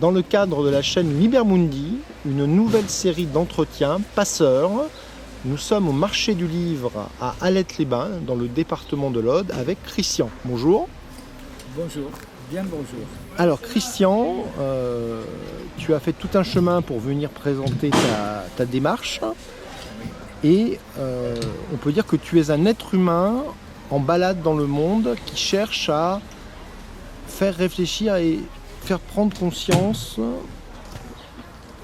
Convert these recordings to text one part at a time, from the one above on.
dans le cadre de la chaîne Libermundi, une nouvelle série d'entretiens passeurs. Nous sommes au marché du livre à Alette-les-Bains, dans le département de l'Aude, avec Christian. Bonjour. Bonjour, bien bonjour. Alors Christian, tu as fait tout un chemin pour venir présenter ta démarche. Et on peut dire que tu es un être humain en balade dans le monde qui cherche à faire réfléchir et faire prendre conscience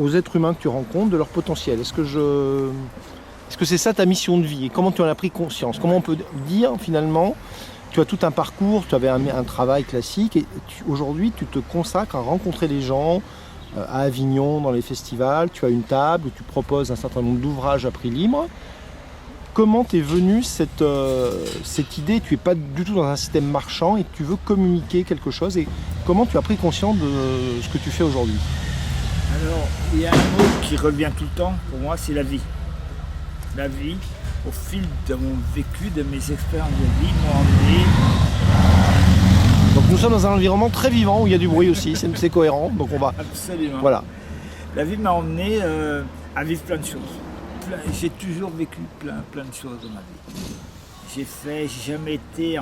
aux êtres humains que tu rencontres de leur potentiel. Est-ce que c'est ça ta mission de vie? Et comment tu en as pris conscience? Comment on peut dire finalement, tu as tout un parcours, tu avais un travail classique et aujourd'hui tu te consacres à rencontrer les gens à Avignon, dans les festivals, tu as une table où tu proposes un certain nombre d'ouvrages à prix libre. Comment t'es venue cette idée? Tu n'es pas du tout dans un système marchand et tu veux communiquer quelque chose. Et comment tu as pris conscience de ce que tu fais aujourd'hui? Alors, il y a un mot qui revient tout le temps, pour moi, c'est la vie. La vie, au fil de mon vécu, de mes expériences de vie, m'ont emmené. Donc nous sommes dans un environnement très vivant où il y a du bruit aussi, c'est cohérent. Donc on va. Absolument. Voilà. La vie m'a emmené à vivre plein de choses. J'ai toujours vécu plein de choses dans ma vie. J'ai jamais été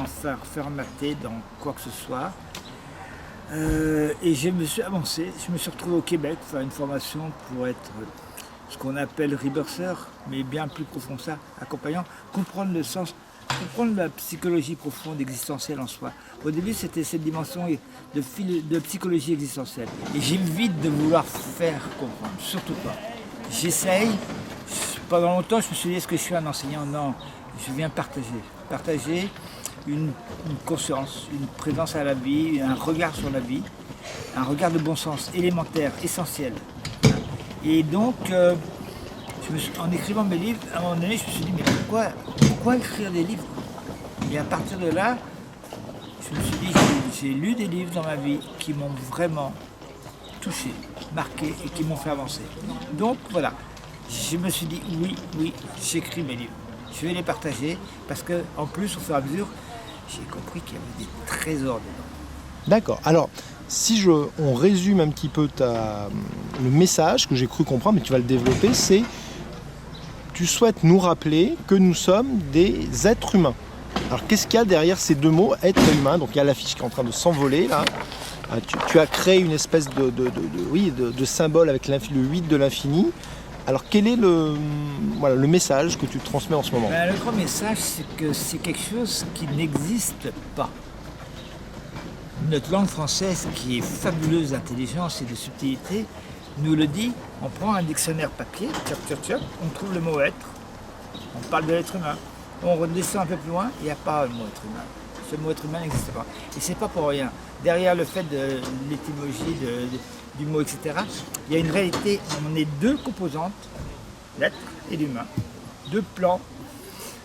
formaté dans quoi que ce soit. Et je me suis avancé. Je me suis retrouvé au Québec, faire une formation pour être ce qu'on appelle rebirtheur, mais bien plus profond que ça, accompagnant, comprendre le sens, comprendre la psychologie profonde existentielle en soi. Au début, c'était cette dimension de psychologie existentielle. Et j'évite de vouloir faire comprendre, surtout pas. J'essaye. Pendant longtemps, je me suis dit, est-ce que je suis un enseignant? Non, je viens partager une conscience, une présence à la vie, un regard sur la vie, un regard de bon sens, élémentaire, essentiel. Et donc, en écrivant mes livres, à un moment donné, je me suis dit, mais pourquoi écrire des livres? Et à partir de là, je me suis dit, j'ai lu des livres dans ma vie qui m'ont vraiment touché, marqué et qui m'ont fait avancer. Donc voilà. Je me suis dit, oui, j'écris mes livres. Je vais les partager parce qu'en plus, au fur et à mesure, j'ai compris qu'il y avait des trésors dedans. D'accord. Alors, si on résume un petit peu le message que j'ai cru comprendre, mais tu vas le développer, c'est tu souhaites nous rappeler que nous sommes des êtres humains. Alors, qu'est-ce qu'il y a derrière ces deux mots, être humain? Donc, il y a l'affiche qui est en train de s'envoler, là. Tu as créé une espèce de symbole avec le 8 de l'infini. Alors quel est le message que tu transmets en ce moment? Le grand message, c'est que c'est quelque chose qui n'existe pas. Notre langue française, qui est fabuleuse d'intelligence et de subtilité, nous le dit. On prend un dictionnaire papier, on trouve le mot être, on parle de l'être humain. On redescend un peu plus loin, il n'y a pas le mot être humain. Ce mot être humain n'existe pas. Et c'est pas pour rien. Derrière le fait de l'étymologie du mot, etc., il y a une réalité. On est deux composantes, l'être et l'humain. Deux plans,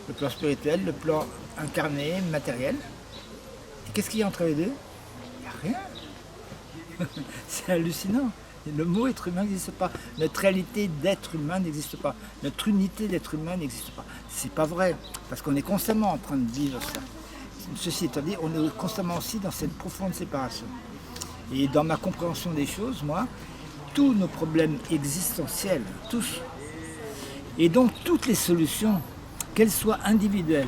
le plan spirituel, le plan incarné, matériel. Et qu'est-ce qu'il y a entre les deux? Il n'y a rien. C'est hallucinant. Le mot être humain n'existe pas. Notre réalité d'être humain n'existe pas. Notre unité d'être humain n'existe pas. C'est pas vrai, parce qu'on est constamment en train de vivre ça. Ceci étant dit, on est constamment aussi dans cette profonde séparation. Et dans ma compréhension des choses, moi, tous nos problèmes existentiels, tous, et donc toutes les solutions, qu'elles soient individuelles,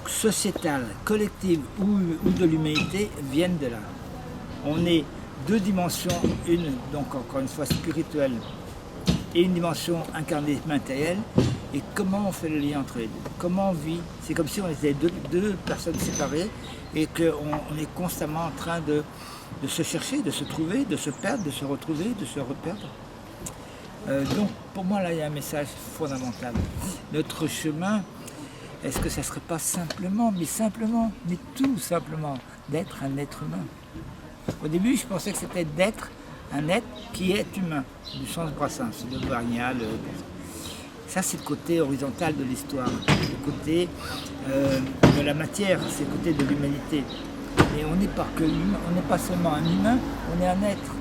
sociétales, collectives ou de l'humanité, viennent de là. On est deux dimensions, une, donc encore une fois spirituelle, et une dimension incarnée matérielle. Et comment on fait le lien entre les deux? Comment on vit? C'est comme si on était deux personnes séparées et qu'on est constamment en train de se chercher, de se trouver, de se perdre, de se retrouver, de se reperdre. Donc pour moi là il y a un message fondamental. Notre chemin, est-ce que ça ne serait pas simplement, mais tout simplement, d'être un être humain? Au début je pensais que c'était d'être un être qui est humain, du sens Brassens, le Bargnal. Ça, c'est le côté horizontal de l'histoire, le côté de la matière, c'est le côté de l'humanité. Et on n'est pas que humain, on n'est pas seulement un humain, on est un être.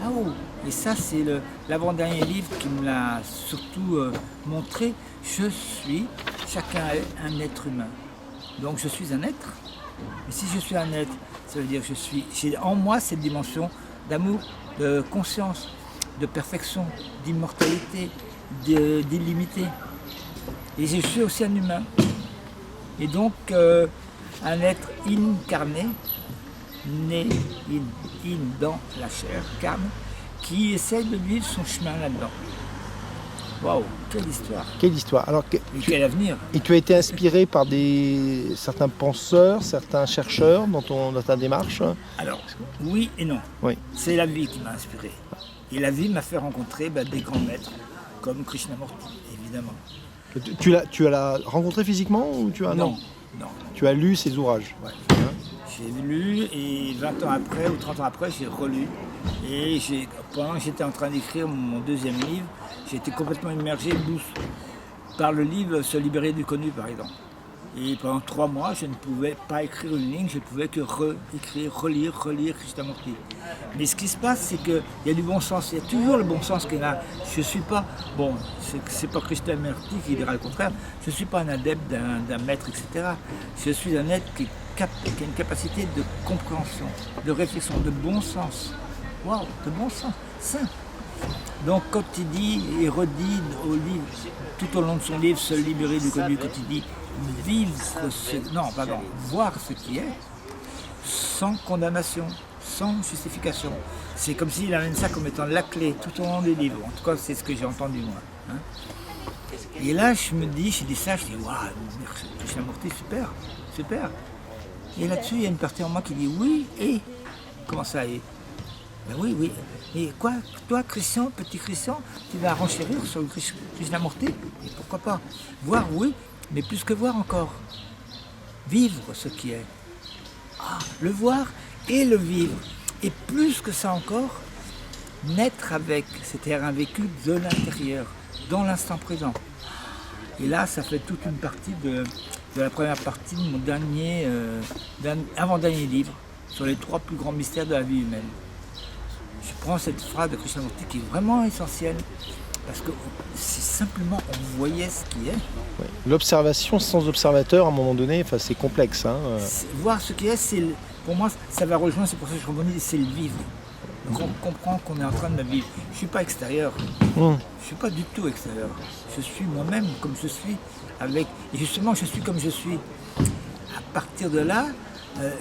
Ah oh! Et ça, c'est l'avant-dernier livre qui me l'a surtout montré. Chacun est un être humain. Donc je suis un être. Et si je suis un être, ça veut dire que j'ai en moi cette dimension d'amour, de conscience, de perfection, d'immortalité, d'illimité. Et je suis aussi un humain. Et donc, un être incarné, né dans la chair, carne, qui essaie de vivre son chemin là-dedans. Waouh, quelle histoire! Quelle histoire! Alors, quel avenir! Et tu as été inspiré par certains penseurs, certains chercheurs dans ta démarche? Alors, oui et non. Oui. C'est la vie qui m'a inspiré. Et la vie m'a fait rencontrer des grands maîtres, comme Krishnamurti, évidemment. Tu l'as rencontré physiquement ou tu as... Non. Tu as lu ses ouvrages? Ouais. J'ai lu et 20 ans après ou 30 ans après, j'ai relu. Et pendant que j'étais en train d'écrire mon deuxième livre, j'ai été complètement immergé par le livre Se libérer du connu, par exemple. Et pendant 3 mois, je ne pouvais pas écrire une ligne, je ne pouvais que relire Krishnamurti. Mais ce qui se passe, c'est qu'il y a du bon sens, il y a toujours le bon sens qui est là. Je ne suis pas, c'est pas Krishnamurti qui dira le contraire, je ne suis pas un adepte d'un maître, etc. Je suis un être qui a une capacité de compréhension, de réflexion, de bon sens. Waouh, de bon sens, simple. Donc quand il dit et redit au livre, tout au long de son livre, Se libérer du connu, quand il dit voir ce qui est, sans condamnation, sans justification. C'est comme s'il amène ça comme étant la clé tout au long du livre. En tout cas, c'est ce que j'ai entendu moi. Hein. Et là, je dis ça, je dis waouh, Krishnamurti, super. Et là-dessus, il y a une partie en moi qui dit oui, et comment ça est? Ben oui. Et quoi, toi, Christian, petit Christian, tu vas renchérir sur le Krishnamurti? Et pourquoi pas? Voir, oui, mais plus que voir encore. Vivre ce qui est. Le voir et le vivre. Et plus que ça encore, naître avec, c'est-à-dire un vécu de l'intérieur, dans l'instant présent. Et là, ça fait toute une partie de la première partie de mon avant-dernier livre, sur les 3 plus grands mystères de la vie humaine. Je prends cette phrase de Krishnamurti qui est vraiment essentielle, parce que c'est simplement, on voyait ce qui est. Ouais. L'observation sans observateur, à un moment donné, c'est complexe. Hein. Voir ce qui est, pour moi, ça va rejoindre, c'est pour ça que je rebondis, c'est le vivre. Donc on comprend qu'on est en train de le vivre. Je ne suis pas extérieur. Je ne suis pas du tout extérieur. Je suis moi-même comme je suis. Et justement, je suis comme je suis. À partir de là,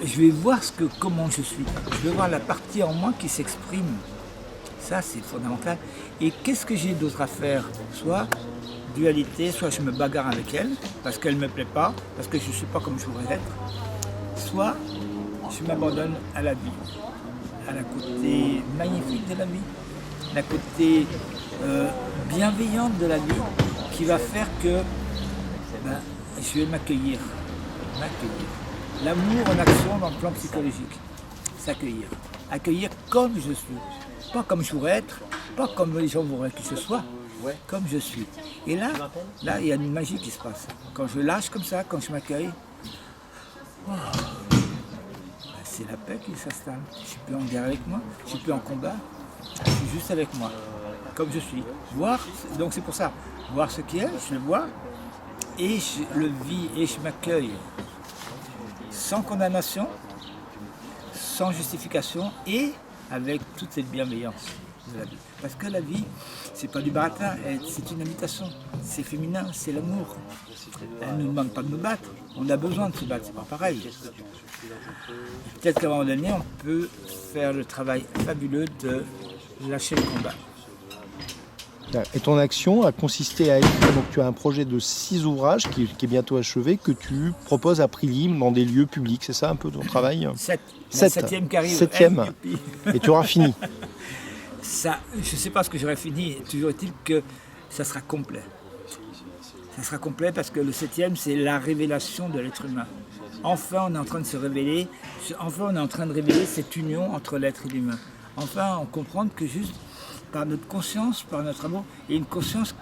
je vais voir comment je suis. Je vais voir la partie en moi qui s'exprime. Ça, c'est fondamental. Et qu'est-ce que j'ai d'autre à faire? Soit dualité, soit je me bagarre avec elle, parce qu'elle ne me plaît pas, parce que je ne suis pas comme je voudrais être. Soit je m'abandonne à la vie, à la côté magnifique de la vie, la côté bienveillante de la vie, qui va faire que je vais m'accueillir. L'amour en action dans le plan psychologique. S'accueillir. Accueillir comme je suis. Pas comme je voudrais être, pas comme les gens voudraient que je sois, comme je suis. Et là, il y a une magie qui se passe. Quand je lâche comme ça, quand je m'accueille, c'est la paix qui s'installe. Je ne suis plus en guerre avec moi, je ne suis plus en combat, je suis juste avec moi, comme je suis. Voir, donc c'est pour ça, voir ce qui est, je le vois, et je le vis, et je m'accueille. Sans condamnation, sans justification, et avec toute cette bienveillance de la vie. Parce que la vie, c'est pas du baratin, c'est une invitation, c'est féminin, c'est l'amour. Elle ne nous demande pas de nous battre, on a besoin de se battre, c'est pas pareil. Peut-être qu'à un moment donné, on peut faire le travail fabuleux de lâcher le combat. Et ton action a consisté à écrire, donc tu as un projet de 6 ouvrages qui est bientôt achevé, que tu proposes à prix libre dans des lieux publics, c'est ça un peu ton travail? 7. 7e qui arrive. 7e. Et tu auras fini. Ça, je ne sais pas ce que j'aurai fini, toujours est-il que ça sera complet. Ça sera complet parce que le 7e, c'est la révélation de l'être humain. Enfin, on est en train de se révéler, enfin, on est en train de révéler cette union entre l'être et l'humain. Enfin, on comprend que juste par notre conscience, par notre amour, il y a une conscience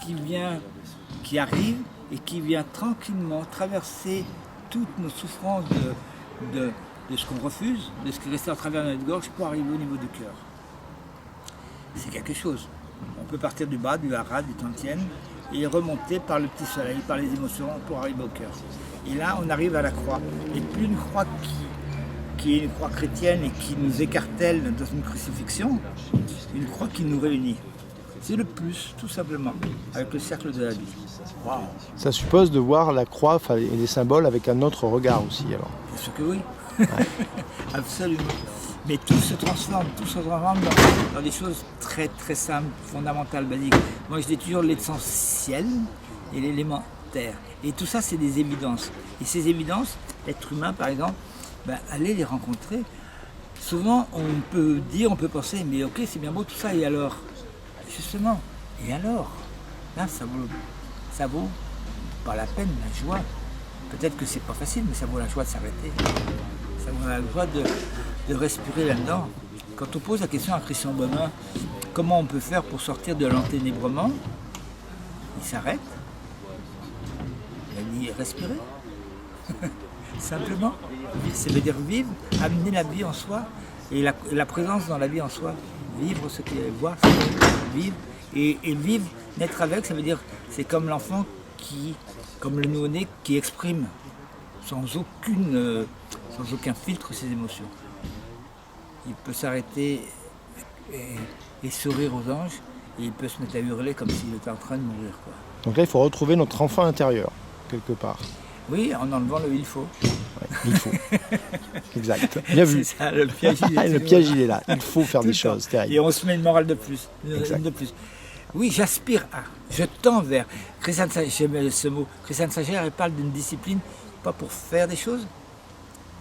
qui arrive et qui vient tranquillement traverser toutes nos souffrances de ce qu'on refuse, de ce qui reste à travers notre gorge pour arriver au niveau du cœur. C'est quelque chose. On peut partir du bas, du haras, du tantième, et remonter par le petit soleil, par les émotions, pour arriver au cœur. Et là, on arrive à la croix. Et plus une croix qui qui est une croix chrétienne et qui nous écartèle dans une crucifixion, une croix qui nous réunit. C'est le plus, tout simplement, avec le cercle de la vie. Waouh! Ça suppose de voir la croix et les symboles avec un autre regard aussi, alors. Bien sûr que oui. Ouais. Absolument. Mais tout se transforme dans des choses très très simples, fondamentales, basiques. Moi je dis toujours l'essentiel et l'élémentaire. Et tout ça c'est des évidences. Et ces évidences, l'être humain par exemple, allez les rencontrer. Souvent on peut penser, mais ok c'est bien beau tout ça, et alors? Justement, et alors? Là ça vaut pas la peine, la joie. Peut-être que c'est pas facile, mais ça vaut la joie de s'arrêter. Ça vaut la joie de respirer là-dedans. Quand on pose la question à Christian Bonin, comment on peut faire pour sortir de l'enténébrement, il s'arrête. Il a dit respirer. Simplement. Ça veut dire vivre, amener la vie en soi et la présence dans la vie en soi. Vivre ce qu'il est, voir ce qu'il est, vivre. Et vivre, naître avec, ça veut dire, c'est comme l'enfant comme le nouveau-né qui exprime sans aucun filtre ses émotions. Il peut s'arrêter et sourire aux anges, et il peut se mettre à hurler comme s'il était en train de mourir, quoi. Donc là, il faut retrouver notre enfant intérieur, quelque part. Oui, en enlevant le il faut. Ouais, il faut. Exact. Bien vu. C'est ça, le piège, il est là. Il faut faire des choses terribles. Et on se met une morale de plus. Exact. De plus. Oui, j'aspire à, je tends vers. Christiane Sager, j'aime ce mot. Christiane Sager, elle parle d'une discipline, pas pour faire des choses.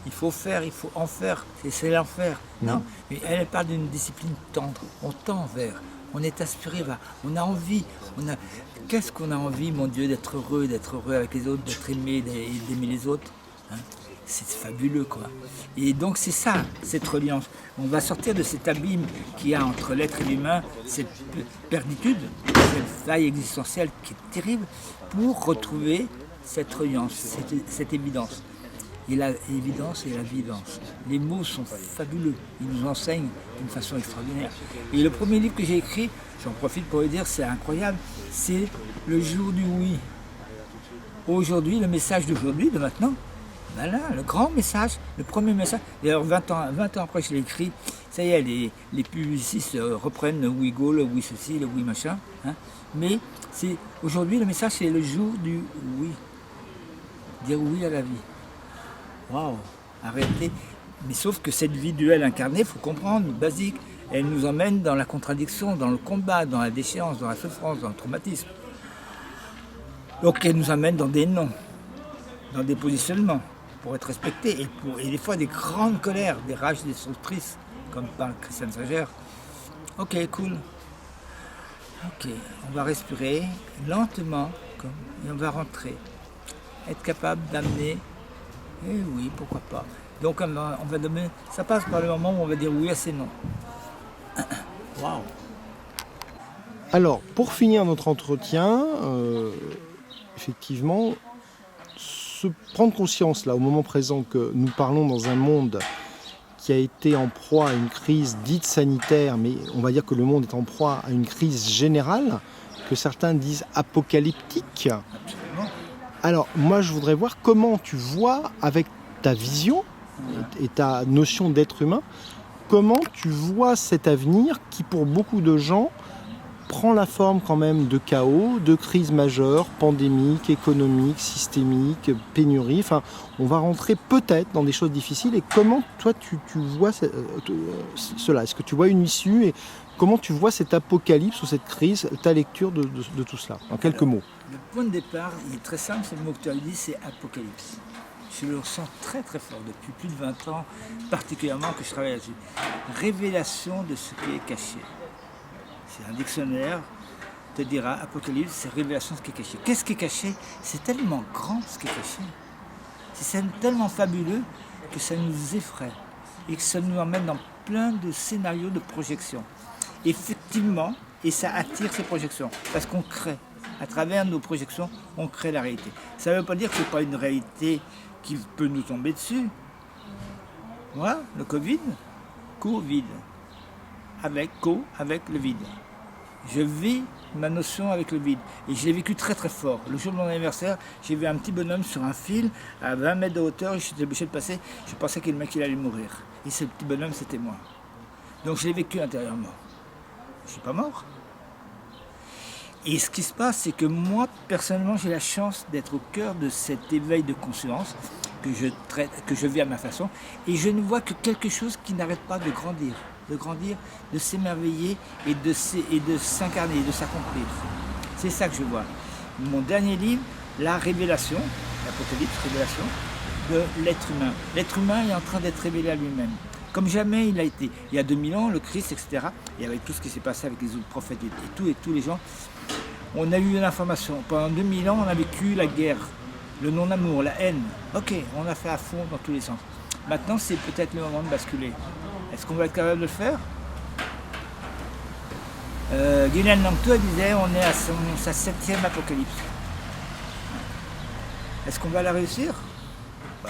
Il faut faire, il faut en faire. C'est l'enfer. Non, mais elle parle d'une discipline tendre. On tend vers. On est aspiré vers. On a envie. Qu'est-ce qu'on a envie, mon Dieu, d'être heureux avec les autres, d'être aimé, d'aimer les autres. Hein, c'est fabuleux, quoi. Et donc c'est ça, cette reliance. On va sortir de cet abîme qu'il y a entre l'être et l'humain, cette perditude, cette faille existentielle qui est terrible, pour retrouver cette reliance, cette évidence. Et l'évidence et la vivance. Les mots sont fabuleux, ils nous enseignent d'une façon extraordinaire. Et le premier livre que j'ai écrit, j'en profite pour le dire, c'est incroyable, c'est Le jour du oui. Aujourd'hui, le message d'aujourd'hui, de maintenant, voilà, le grand message, le premier message. D'ailleurs, 20 ans après que je l'ai écrit, ça y est, les publicistes reprennent le oui go, le oui ceci, le oui machin. Hein. Mais aujourd'hui, le message, c'est le jour du oui. Dire oui à la vie. Waouh, arrêtez. Mais sauf que cette vie duel incarnée, il faut comprendre, basique, elle nous emmène dans la contradiction, dans le combat, dans la déchéance, dans la souffrance, dans le traumatisme. Donc elle nous amène dans des noms, dans des positionnements, pour être respectés, et des fois des grandes colères, des rages destructrices, comme parle Christiane Sager. Ok, cool. Ok, on va respirer lentement, et on va rentrer. Être capable d'amener, eh oui, pourquoi pas. Donc on va donner, ça passe par le moment où on va dire oui à ces noms. Waouh. Alors, pour finir notre entretien, effectivement, se prendre conscience, là, au moment présent, que nous parlons dans un monde qui a été en proie à une crise dite sanitaire, mais on va dire que le monde est en proie à une crise générale, que certains disent apocalyptique. Absolument. Alors, moi, je voudrais voir comment tu vois, avec ta vision et ta notion d'être humain, comment tu vois cet avenir qui, pour beaucoup de gens, prend la forme quand même de chaos, de crise majeure, pandémique, économique, systémique, pénurie. Enfin, on va rentrer peut-être dans des choses difficiles. Et comment, toi, tu vois cela? Est-ce que tu vois une issue? Et comment tu vois cet apocalypse ou cette crise, ta lecture de tout cela, en quelques mots? Le point de départ, il est très simple, c'est le mot que tu as dit, c'est apocalypse. Je le ressens très très fort depuis plus de 20 ans, particulièrement que je travaille là-dessus. Révélation de ce qui est caché. C'est un dictionnaire, te dira apocalypse, c'est révélation de ce qui est caché. Qu'est-ce qui est caché? C'est tellement grand ce qui est caché. C'est tellement fabuleux que ça nous effraie et que ça nous emmène dans plein de scénarios de projection. Effectivement, et ça attire ces projections, parce qu'on crée. À travers nos projections, on crée la réalité. Ça ne veut pas dire que ce n'est pas une réalité qui peut nous tomber dessus. Voilà, le Covid, avec le vide. Je vis ma notion avec le vide. Et je l'ai vécu très très fort. Le jour de mon anniversaire, j'ai vu un petit bonhomme sur un fil à 20 mètres de hauteur. J'étais obligé de passer. Je pensais que le mec il allait mourir. Et ce petit bonhomme, c'était moi. Donc je l'ai vécu intérieurement. Je ne suis pas mort. Et ce qui se passe, c'est que moi, personnellement, j'ai la chance d'être au cœur de cet éveil de conscience que je vis à ma façon. Et je ne vois que quelque chose qui n'arrête pas de grandir, de s'émerveiller et de s'incarner, de s'accomplir. C'est ça que je vois. Mon dernier livre, la révélation, l'Apocalypse, révélation de l'être humain. L'être humain est en train d'être révélé à lui-même. Comme jamais il a été. Il y a 2000 ans, le Christ, etc. Et avec tout ce qui s'est passé avec les autres prophètes et tous les gens, on a eu l'information. Pendant 2000 ans, on a vécu la guerre, le non-amour, la haine. Ok, on a fait à fond dans tous les sens. Maintenant, c'est peut-être le moment de basculer. Est-ce qu'on va être capable de le faire? Guylaine Langto disait on est à sa 7e apocalypse. Est-ce qu'on va la réussir?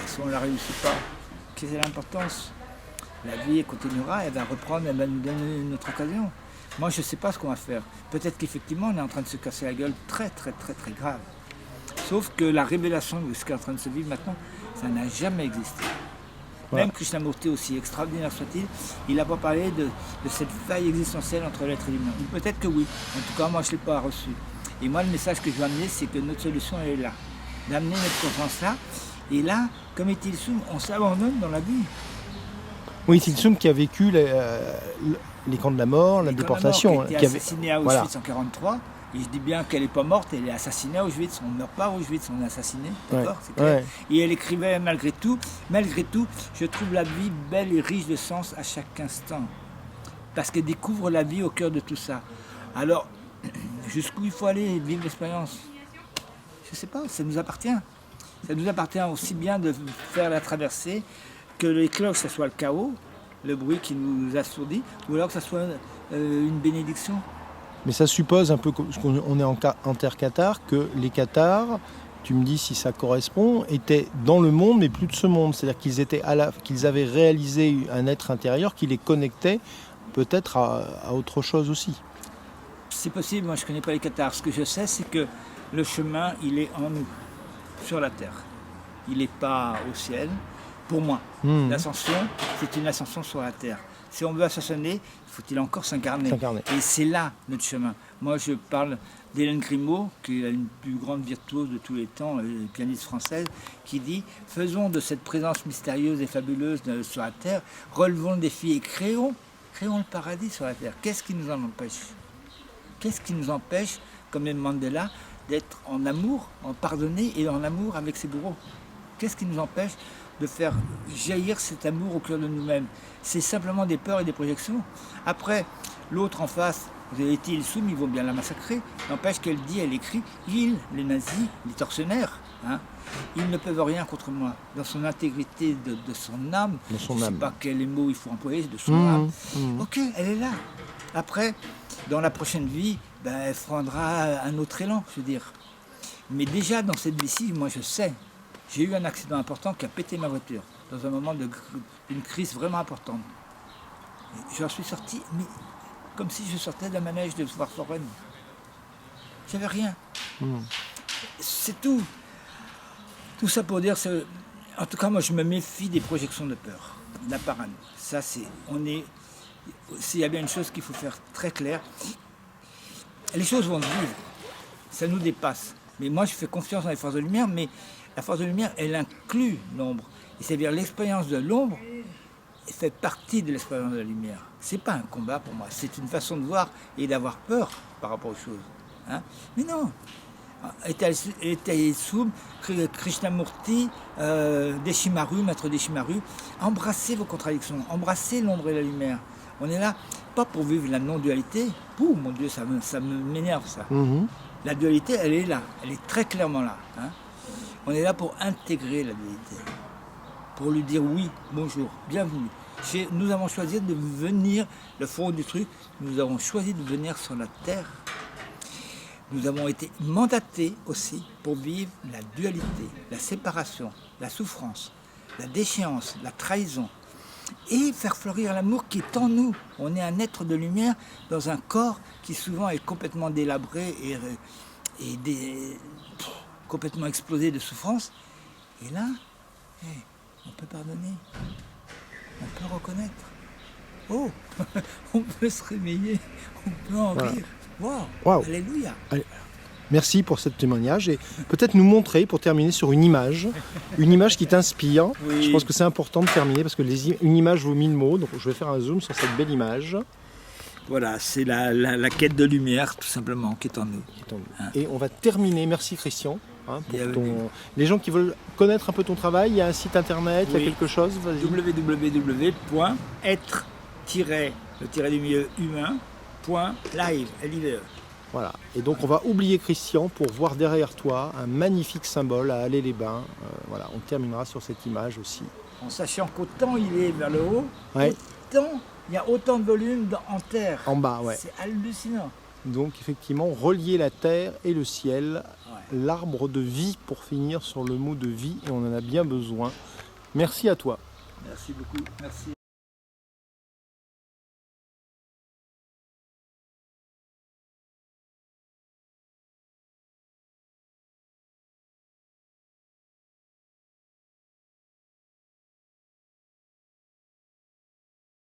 Si on ne la réussit pas, quelle est l'importance? La vie continuera, elle va reprendre, elle va nous donner une autre occasion. Moi, je ne sais pas ce qu'on va faire. Peut-être qu'effectivement, on est en train de se casser la gueule très, très, très, très grave. Sauf que la révélation de ce qui est en train de se vivre maintenant, ça n'a jamais existé. Ouais. Même Krishnamurti, aussi extraordinaire soit-il, il n'a pas parlé de cette faille existentielle entre l'être et l'humain. Peut-être que oui. En tout cas, moi, je ne l'ai pas reçu. Et moi, le message que je veux amener, c'est que notre solution, elle est là. D'amener notre conscience là. Et là, comme Tilsum, on s'abandonne dans la vie. Oui, Tilsum qui a vécu les camps de la mort, la déportation. Qui a été assassinée à Auschwitz en 1943. Et je dis bien qu'elle n'est pas morte, elle est assassinée à Auschwitz. On ne meurt pas à Auschwitz, on est assassiné. D'accord, c'est clair. Ouais. Et elle écrivait malgré tout, je trouve la vie belle et riche de sens à chaque instant. Parce qu'elle découvre la vie au cœur de tout ça. Alors, jusqu'où il faut aller vivre l'expérience? Je ne sais pas, ça nous appartient. Ça nous appartient aussi bien de faire la traversée que les cloches, ça soit le chaos, le bruit qui nous assourdit, ou alors que ça soit une bénédiction. Mais ça suppose un peu, parce qu'on est en terre cathare, que les cathares, tu me dis si ça correspond, étaient dans le monde, mais plus de ce monde. C'est-à-dire qu'ils avaient réalisé un être intérieur qui les connectait peut-être à autre chose aussi. C'est possible, moi je ne connais pas les cathares. Ce que je sais, c'est que le chemin, il est en nous, sur la terre. Il n'est pas au ciel. Pour moi, l'ascension, c'est une ascension sur la terre. Si on veut ascensionner, faut-il encore s'incarner. Et c'est là notre chemin. Moi, je parle d'Hélène Grimaud, qui est une plus grande virtuose de tous les temps, pianiste française, qui dit « Faisons de cette présence mystérieuse et fabuleuse sur la terre, relevons le défi et créons le paradis sur la terre. » Qu'est-ce qui nous en empêche? Qu'est-ce qui nous empêche, comme Mandela, d'être en amour, en pardonner et en amour avec ses bourreaux? Qu'est-ce qui nous empêche de faire jaillir cet amour au cœur de nous-mêmes? C'est simplement des peurs et des projections. Après, l'autre en face, vous avez été Tilsum, ils vont bien la massacrer. N'empêche qu'elle dit, elle écrit, ils, les nazis, les tortionnaires, ils ne peuvent rien contre moi. Dans son intégrité de son âme, je ne sais pas quel mot il faut employer, de son âme. Ok, elle est là. Après, dans la prochaine vie, elle prendra un autre élan, je veux dire. Mais déjà, dans cette vie-ci, moi je sais, j'ai eu un accident important qui a pété ma voiture, dans un moment d'une crise vraiment importante. J'en suis sorti, mais comme si je sortais d'un manège de Warforen. J'avais rien. C'est tout. Tout ça pour dire, en tout cas, moi je me méfie des projections de peur, de la parano. Ça, s'il y a bien une chose qu'il faut faire très claire, les choses vont vivre, ça nous dépasse. Mais moi je fais confiance dans les forces de lumière, mais la force de lumière, elle inclut l'ombre. Et c'est-à-dire l'expérience de l'ombre fait partie de l'expérience de la lumière. C'est pas un combat pour moi, c'est une façon de voir et d'avoir peur par rapport aux choses. Mais non. Tilsum, Krishnamurti, Deshimaru, maître Deshimaru, embrassez vos contradictions, embrassez l'ombre et la lumière. On est là, pas pour vivre la non-dualité. Ouh, mon Dieu, ça m'énerve ça. La dualité, elle est là, elle est très clairement là. On est là pour intégrer la dualité, pour lui dire oui, bonjour, bienvenue. Nous avons choisi de venir, le fond du truc, nous avons choisi de venir sur la terre. Nous avons été mandatés aussi pour vivre la dualité, la séparation, la souffrance, la déchéance, la trahison. et faire fleurir l'amour qui est en nous. On est un être de lumière dans un corps qui souvent est complètement délabré et complètement explosé de souffrance. Et là, on peut pardonner, on peut reconnaître. Oh, on peut se réveiller, on peut en rire. Wow. Alléluia. Merci pour ce témoignage et peut-être nous montrer, pour terminer, sur une image qui t'inspire. Oui. Je pense que c'est important de terminer parce que une image vaut 1000 mots, donc je vais faire un zoom sur cette belle image. Voilà, c'est la quête de lumière, tout simplement, qui est en nous. Et on va terminer, merci Christian. Pour les gens qui veulent connaître un peu ton travail, il y a un site internet, il y a quelque chose, vas-y. www.être-humain.live. Voilà, et donc on va oublier Christian pour voir derrière toi un magnifique symbole à Allez-les-Bains. Voilà, on terminera sur cette image aussi. En sachant qu'autant il est vers le haut, autant il y a autant de volume en terre. En bas, ouais. C'est hallucinant. Donc effectivement, relier la terre et le ciel, l'arbre de vie pour finir sur le mot de vie, et on en a bien besoin. Merci à toi. Merci beaucoup. Merci.